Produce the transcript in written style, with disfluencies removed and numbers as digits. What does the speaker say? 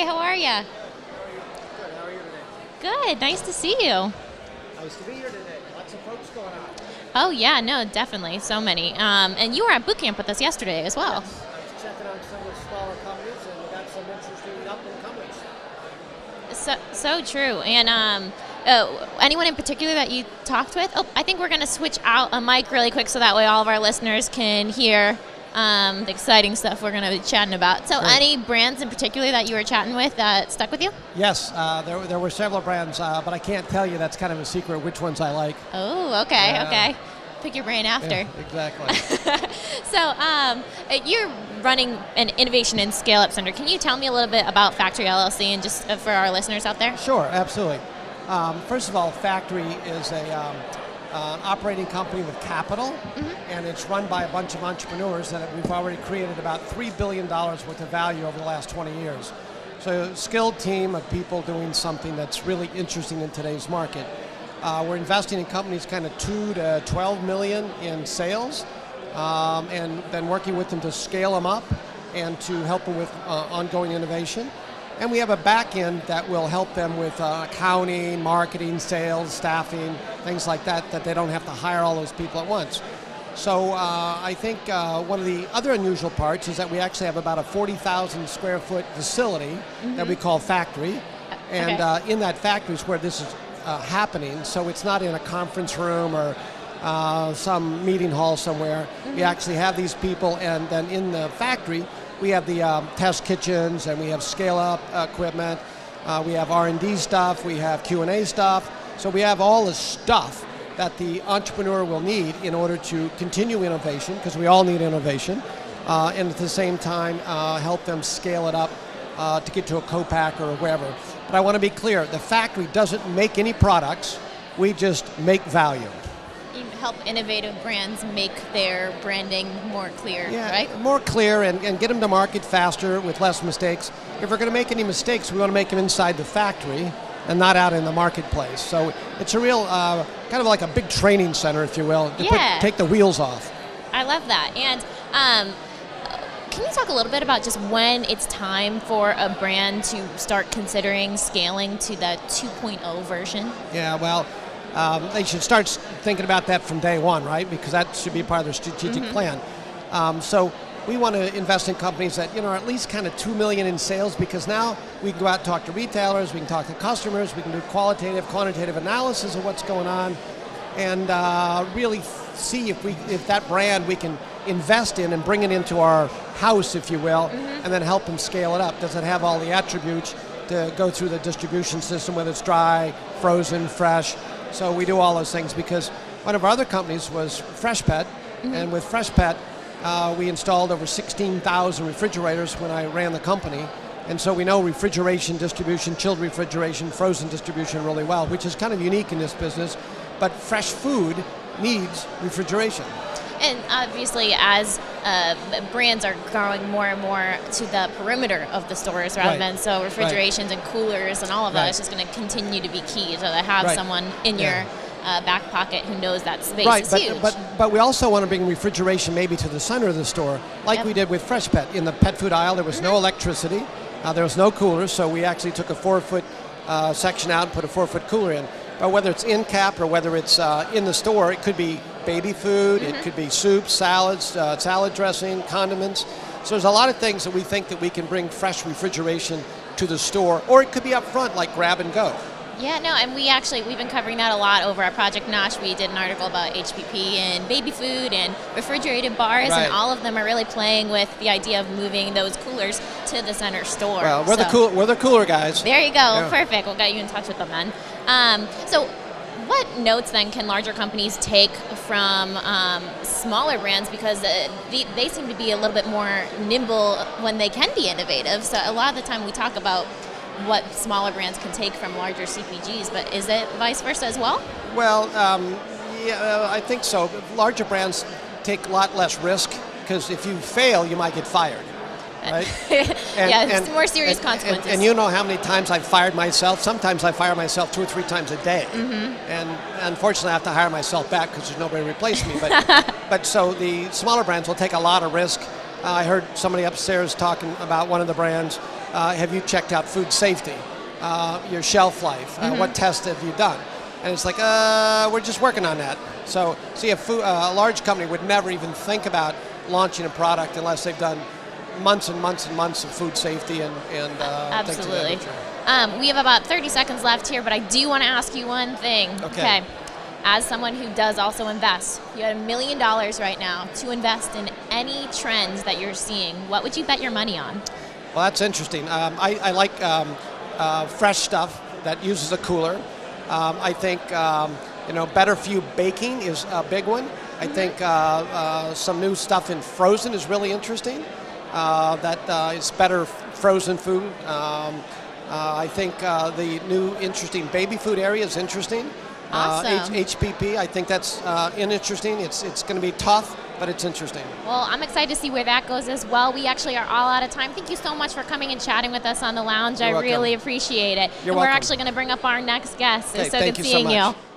Hi, how are you? Good, how are you today? Good, nice to see you. Nice to be here today. Lots of folks going on. Oh yeah, no, definitely, so many. And you were at boot camp with us yesterday as well. Yes, I was checking on some of the smaller companies and we got some interesting up-and-comers. So true. And anyone in particular that you talked with? Oh, I think we're going to switch out a mic really quick so that way all of our listeners can hear the exciting stuff we're going to be chatting about. So Great. Any brands in particular that you were chatting with that stuck with you? Yes, there were several brands, but I can't tell you. That's kind of a secret which ones I like. Oh, okay, okay. Pick your brain after. Yeah, exactly. So you're running an innovation and scale-up center. Can you tell me a little bit about Factory LLC and just for our listeners out there? Sure, absolutely. First of all, Factory is an operating company with capital, and it's run by a bunch of entrepreneurs that we've already created about $3 billion worth of value over the last 20 years. So a skilled team of people doing something that's really interesting in today's market. We're investing in companies kind of 2 to 12 million in sales, and then working with them to scale them up and to help them with ongoing innovation. And we have a back end that will help them with accounting, marketing, sales, staffing, things like that, that they don't have to hire all those people at once. So I think one of the other unusual parts is that we actually have about a 40,000 square foot facility that we call Factory. And in that factory is where this is happening. So it's not in a conference room or some meeting hall somewhere. We actually have these people, and then in the factory, we have the test kitchens, and we have scale-up equipment. We have R&D stuff. We have Q&A stuff. So we have all the stuff that the entrepreneur will need in order to continue innovation, because we all need innovation, and at the same time help them scale it up to get to a co-pack or wherever. But I want to be clear, the factory doesn't make any products. We just make value. You help innovative brands make their branding more clear, right? More clear and get them to market faster with less mistakes. If we're going to make any mistakes, we want to make them inside the factory and not out in the marketplace. So it's a real, kind of like a big training center, if you will, to take the wheels off. I love that. And can you talk a little bit about just when it's time for a brand to start considering scaling to the 2.0 version? Yeah, well, they should start thinking about that from day one, right? Because that should be part of their strategic plan. So we want to invest in companies that are at least kind of 2 million in sales, because now we can go out and talk to retailers, we can talk to customers, we can do qualitative, quantitative analysis of what's going on, and really see if that brand we can invest in and bring it into our house, if you will, and then help them scale it up. Does it have all the attributes to go through the distribution system, whether it's dry, frozen, fresh? So we do all those things, because one of our other companies was Freshpet, and with Freshpet, we installed over 16,000 refrigerators when I ran the company. And so we know refrigeration distribution, chilled refrigeration, frozen distribution really well, which is kind of unique in this business. But fresh food needs refrigeration. And obviously, as brands are growing more and more to the perimeter of the stores rather than so refrigerations and coolers and all of that is just going to continue to be key. So to have someone in your back pocket who knows that space is huge. But we also want to bring refrigeration maybe to the center of the store, like we did with Freshpet. In the pet food aisle, there was no electricity, there was no coolers, so we actually took a 4-foot section out and put a 4-foot cooler in. But whether it's in cap or whether it's in the store, it could be baby food, it could be soups, salads, salad dressing, condiments. So there's a lot of things that we think that we can bring fresh refrigeration to the store, or it could be up front like grab and go. Yeah, no, and we've been covering that a lot over at Project NOSH. We did an article about HPP and baby food and refrigerated bars, and all of them are really playing with the idea of moving those coolers to the center store. Well, we're the cooler guys. There you go, perfect. We'll get you in touch with them then. So what notes then can larger companies take from smaller brands, because they seem to be a little bit more nimble when they can be innovative. So a lot of the time we talk about what smaller brands can take from larger CPGs, but is it vice versa as well? Well, yeah, I think so. Larger brands take a lot less risk, because if you fail, you might get fired. Right? It's more serious consequences. And you know how many times I've fired myself. Sometimes I fire myself 2 or 3 times a day. And unfortunately, I have to hire myself back because there's nobody to replace me. But so the smaller brands will take a lot of risk. I heard somebody upstairs talking about one of the brands. Have you checked out food safety, your shelf life? What tests have you done? And it's like, we're just working on that. So see, a large company would never even think about launching a product unless they've done months and months and months of food safety and absolutely. We have about 30 seconds left here, but I do want to ask you one thing. Okay. As someone who does also invest, you had $1 million right now to invest in any trends that you're seeing. What would you bet your money on? Well, that's interesting. I like fresh stuff that uses a cooler. I think better for you baking is a big one. I think some new stuff in frozen is really interesting. That is better frozen food. I think the new interesting baby food area is interesting. Awesome. HPP, I think that's interesting. It's going to be tough, but it's interesting. Well, I'm excited to see where that goes as well. We actually are all out of time. Thank you so much for coming and chatting with us on the lounge. You're welcome. Really appreciate it. You're and welcome. we're actually going to bring up our next guest. Okay, It's so thank good you so seeing much. you.